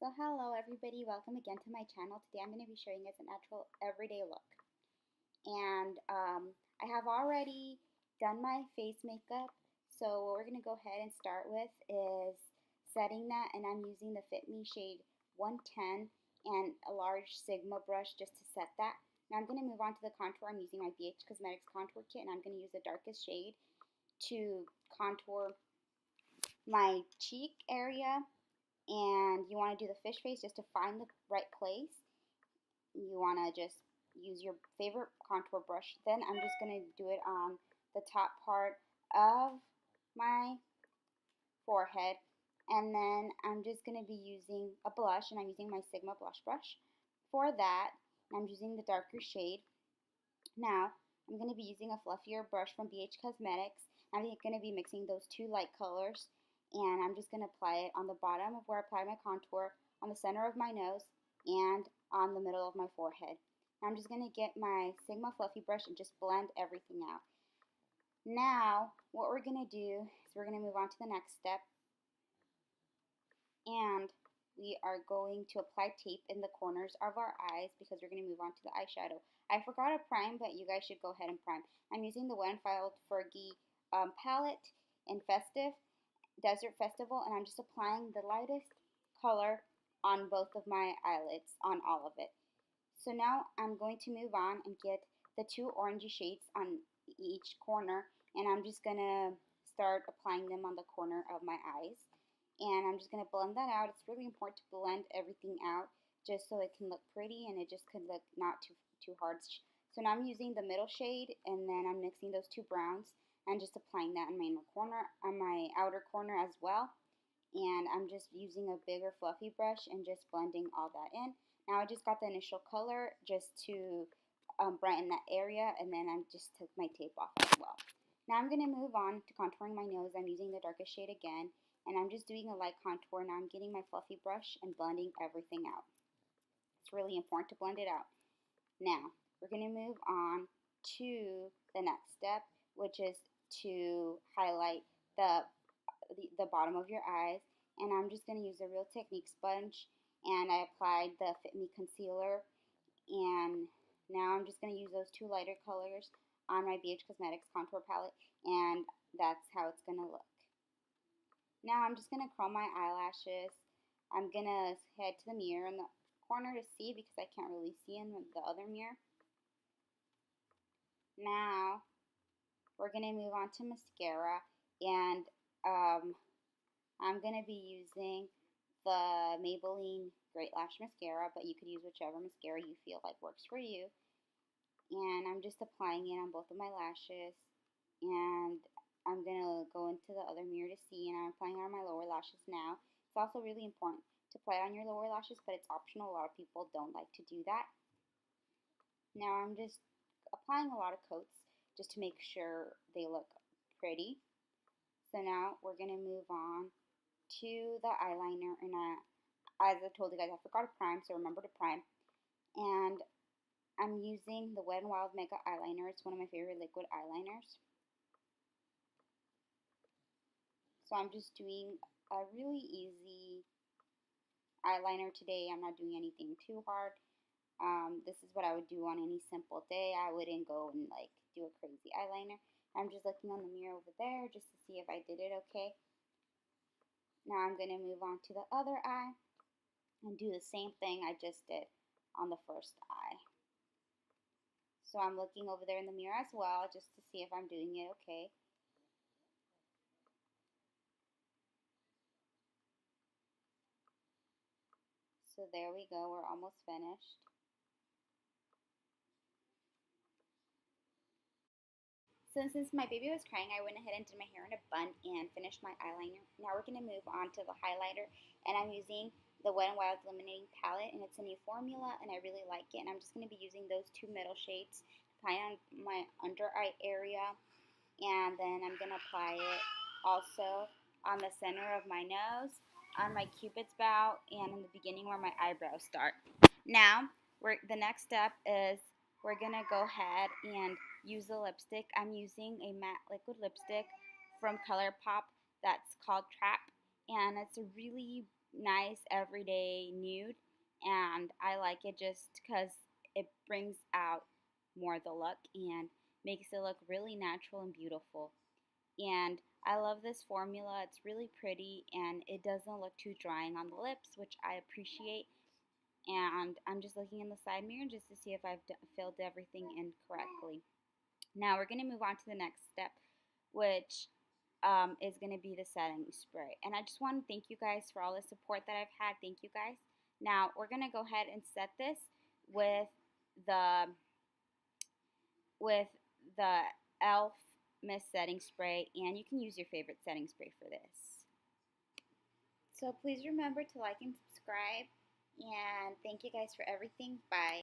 So hello everybody, welcome again to my channel. Today I'm going to be showing us a natural everyday look. And I have already done my face makeup. So what we're going to go ahead and start with is setting that, and I'm using the Fit Me shade 110 and a large Sigma brush just to set that. Now I'm going to move on to the contour. I'm using my BH Cosmetics contour kit, and I'm going to use the darkest shade to contour my cheek area. And you want to do the fish face just to find the right place. You want to just use your favorite contour brush. Then I'm just going to do it on the top part of my forehead. And then I'm just going to be using a blush, and I'm using my Sigma blush brush for that. And I'm using the darker shade. Now, I'm going to be using a fluffier brush from BH Cosmetics. I'm going to be mixing those two light colors. And I'm just going to apply it on the bottom of where I apply my contour, on the center of my nose, and on the middle of my forehead. Now I'm just going to get my Sigma Fluffy brush and just blend everything out. Now, what we're going to do is we're going to move on to the next step. And we are going to apply tape in the corners of our eyes because we're going to move on to the eyeshadow. I forgot to prime, but you guys should go ahead and prime. I'm using the Wet n Wild Fergie palette in Festive. Desert Festival, and I'm just applying the lightest color on both of my eyelids, on all of it. So now I'm going to move on and get the two orangey shades on each corner, and I'm just going to start applying them on the corner of my eyes. And I'm just going to blend that out. It's really important to blend everything out just so it can look pretty and it just could look not too hard. So now I'm using the middle shade, and then I'm mixing those two browns and just applying that in my inner corner, on my outer corner as well. And I'm just using a bigger fluffy brush and just blending all that in. Now I just got the initial color just to brighten that area, and then I just took my tape off as well. Now I'm going to move on to contouring my nose. I'm using the darkest shade again, and I'm just doing a light contour. Now I'm getting my fluffy brush and blending everything out. It's really important to blend it out. Now we're going to move on to the next step, which is to highlight the bottom of your eyes. And I'm just going to use a Real Technique sponge, and I applied the Fit Me concealer, and now I'm just going to use those two lighter colors on my BH Cosmetics contour palette, and that's how it's going to look. Now I'm just going to curl my eyelashes. I'm going to head to the mirror in the corner to see because I can't really see in the other mirror. Now we're going to move on to mascara, and I'm going to be using the Maybelline Great Lash Mascara, but you could use whichever mascara you feel like works for you. And I'm just applying it on both of my lashes, and I'm going to go into the other mirror to see, and I'm applying it on my lower lashes now. It's also really important to apply on your lower lashes, but it's optional. A lot of people don't like to do that. Now I'm just applying a lot of coats just to make sure they look pretty. So now we're going to move on to the eyeliner, and as I told you guys, I forgot to prime, so remember to prime. And I'm using the Wet n Wild Mega Eyeliner. It's one of my favorite liquid eyeliners. So I'm just doing a really easy eyeliner today. I'm not doing anything too hard. This is what I would do on any simple day. I wouldn't go and like do a crazy eyeliner. I'm just looking on the mirror over there just to see if I did it okay. Now I'm going to move on to the other eye and do the same thing I just did on the first eye. So I'm looking over there in the mirror as well just to see if I'm doing it okay. So there we go, we're almost finished. So since my baby was crying, I went ahead and did my hair in a bun and finished my eyeliner. Now we're going to move on to the highlighter, and I'm using the Wet n Wild Illuminating palette, and it's a new formula, and I really like it. And I'm just going to be using those two middle shades, applying on my under eye area, and then I'm going to apply it also on the center of my nose, on my cupid's bow, and in the beginning where my eyebrows start. Now, the next step is we're going to go ahead and use the lipstick. I'm using a matte liquid lipstick from ColourPop that's called Trap, and it's a really nice everyday nude, and I like it just because it brings out more the look and makes it look really natural and beautiful. And I love this formula. It's really pretty and it doesn't look too drying on the lips, which I appreciate. And I'm just looking in the side mirror just to see if I've filled everything in correctly. Now we're going to move on to the next step, which is going to be the setting spray. And I just want to thank you guys for all the support that I've had. Thank you guys. Now we're going to go ahead and set this with the with the e.l.f. Mist setting spray, and you can use your favorite setting spray for this. So please remember to like and subscribe, and thank you guys for everything. Bye.